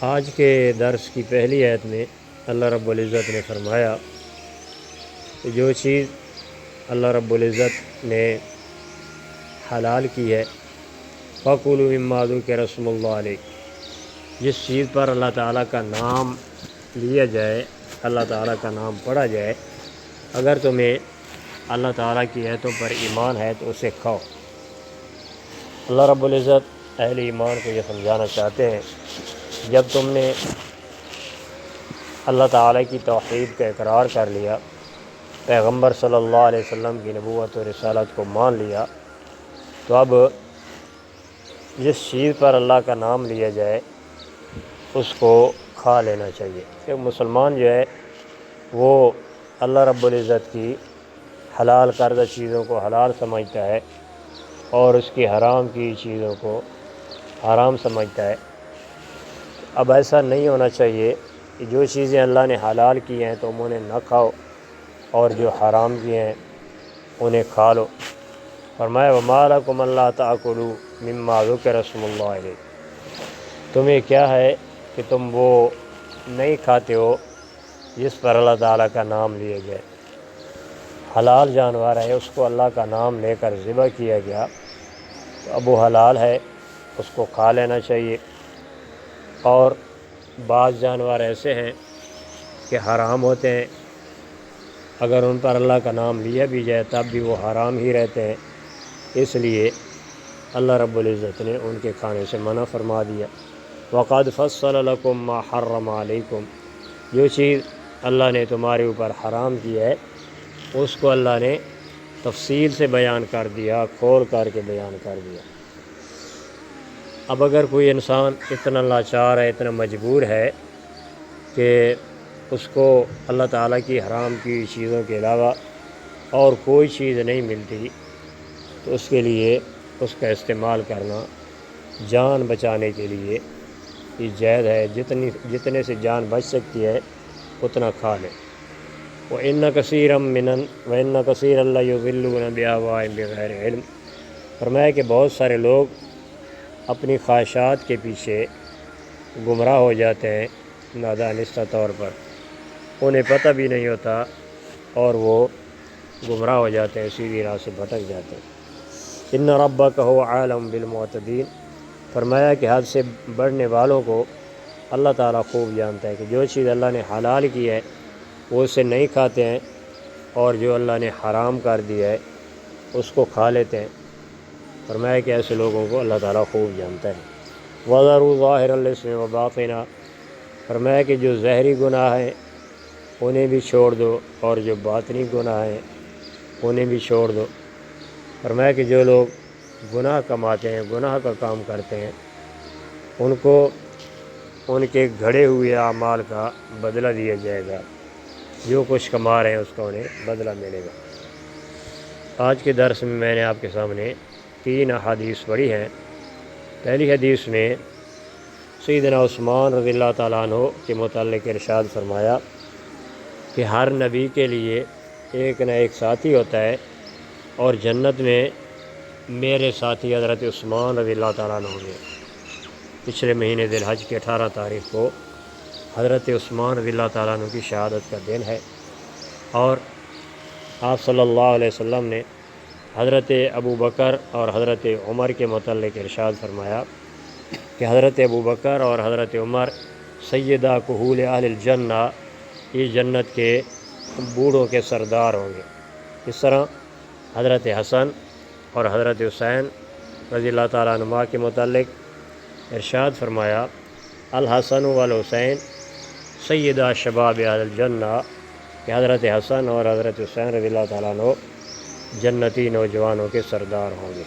آج کے درس کی پہلی آیت میں اللہ رب العزت نے فرمایا کہ جو چیز اللہ رب العزت نے حلال کی ہے فَكُلُوا مِمَّا ذُكِرَ اسْمُ اللَّهِ عَلَيْهِ، جس چیز پر اللہ تعالیٰ کا نام لیا جائے، اللہ تعالیٰ کا نام پڑھا جائے، اگر تمہیں اللہ تعالیٰ کی آیتوں پر ایمان ہے تو اسے کھاؤ۔ اللہ رب العزت اہل ایمان کو یہ سمجھانا چاہتے ہیں، جب تم نے اللہ تعالیٰ کی توحید کا اقرار کر لیا، پیغمبر صلی اللہ علیہ وسلم کی نبوت و رسالت کو مان لیا، تو اب جس چیز پر اللہ کا نام لیا جائے اس کو کھا لینا چاہیے۔ کہ مسلمان جو ہے وہ اللہ رب العزت کی حلال کردہ چیزوں کو حلال سمجھتا ہے اور اس کی حرام کی چیزوں کو حرام سمجھتا ہے۔ اب ایسا نہیں ہونا چاہیے کہ جو چیزیں اللہ نے حلال کی ہیں تم انہیں نہ کھاؤ اور جو حرام کی ہیں انہیں کھا لو۔ فرمایا وَمَا لَكُمْ أَلَّا تَأْكُلُوا مِمَّا ذُكِرَ اسْمُ اللَّهِ عَلَيْهِ، تمہیں کیا ہے کہ تم وہ نہیں کھاتے ہو جس پر اللہ تعالیٰ کا نام لیا جائے۔ حلال جانور ہے، اس کو اللہ کا نام لے کر ذبح کیا گیا تو اب وہ حلال ہے، اس کو کھا لینا چاہیے۔ اور بعض جانور ایسے ہیں کہ حرام ہوتے ہیں، اگر ان پر اللہ کا نام لیا بھی جائے تب بھی وہ حرام ہی رہتے ہیں، اس لیے اللہ رب العزت نے ان کے کھانے سے منع فرما دیا۔ وَقَدْ فَصَّلَ لَكُم مَّا حَرَّمَ عَلَيْكُمْ، جو چیز اللہ نے تمہارے اوپر حرام کی ہے اس کو اللہ نے تفصیل سے بیان کر دیا، کھول کر کے بیان کر دیا۔ اب اگر کوئی انسان اتنا لاچار ہے، اتنا مجبور ہے کہ اس کو اللہ تعالیٰ کی حرام کی چیزوں کے علاوہ اور کوئی چیز نہیں ملتی تو اس کے لیے اس کا استعمال کرنا جان بچانے کے لیے یہ جائز ہے، جتنے سے جان بچ سکتی ہے اتنا کھا لے۔ وَإِنَّ كَثِيرًا لَيُضِلُّونَ بِأَهْوَائِهِمْ بِغَيْرِ عِلْمٍ، فرمایا کہ بہت سارے لوگ اپنی خواہشات کے پیچھے گمراہ ہو جاتے ہیں نادانستہ طور پر، انہیں پتہ بھی نہیں ہوتا اور وہ گمراہ ہو جاتے ہیں، سیدھی راہ سے بھٹک جاتے ہیں۔ إِنَّ رَبَّكَ هُوَ أَعْلَمُ بِالْمُعْتَدِينَ، فرمایا کہ حد سے بڑھنے والوں کو اللہ تعالیٰ خوب جانتا ہے کہ جو چیز اللہ نے حلال کی ہے وہ اسے نہیں کھاتے ہیں اور جو اللہ نے حرام کر دیا ہے اس کو کھا لیتے ہیں۔ فرمایا کہ ایسے لوگوں کو اللہ تعالیٰ خوب جانتا ہے۔ وَذَرُوا ظَاهِرَ الْإِثْمِ وَبَاطِنَهُ، فرمایا کہ جو ظاہری گناہ ہیں انہیں بھی چھوڑ دو اور جو باطنی گناہ ہیں انہیں بھی چھوڑ دو۔ فرمایا کہ جو لوگ گناہ کماتے ہیں، گناہ کا کام کرتے ہیں، ان کو ان کے گھڑے ہوئے اعمال کا بدلہ دیا جائے گا، جو کچھ کما رہے ہیں اس کا انہیں بدلہ ملے گا۔ آج کے درس میں نے آپ کے سامنے 3 احادیث پڑھی ہیں۔ پہلی حدیث میں سیدنا عثمان رضی اللہ تعالیٰ عنہ کے متعلق ارشاد فرمایا کہ ہر نبی کے لیے ایک نہ ایک ساتھی ہوتا ہے اور جنت میں میرے ساتھی حضرت عثمان رضی اللہ تعالیٰ عنہ ہوں گے۔ پچھلے مہینے ذی الحج کی 18 تاریخ کو حضرت عثمان رضی اللہ تعالیٰ عنہ کی شہادت کا دن ہے، اور آپ صلی اللہ علیہ وسلم نے حضرت ابو بکر اور حضرت عمر کے متعلق ارشاد فرمایا کہ حضرت ابو بکر اور حضرت عمر سیدہ کہول اہل الجنہ، یہ جنت کے بوڑھوں کے سردار ہوں گے۔ اس طرح حضرت حسن اور حضرت حسین رضی اللہ تعالیٰ عنہما کے متعلق ارشاد فرمایا الحسن والحسین سیدہ شباب اہل الجنہ، کہ حضرت حسن اور حضرت حسین رضی اللہ تعالیٰ عنہ جنتی نوجوانوں کے سردار ہوں گے۔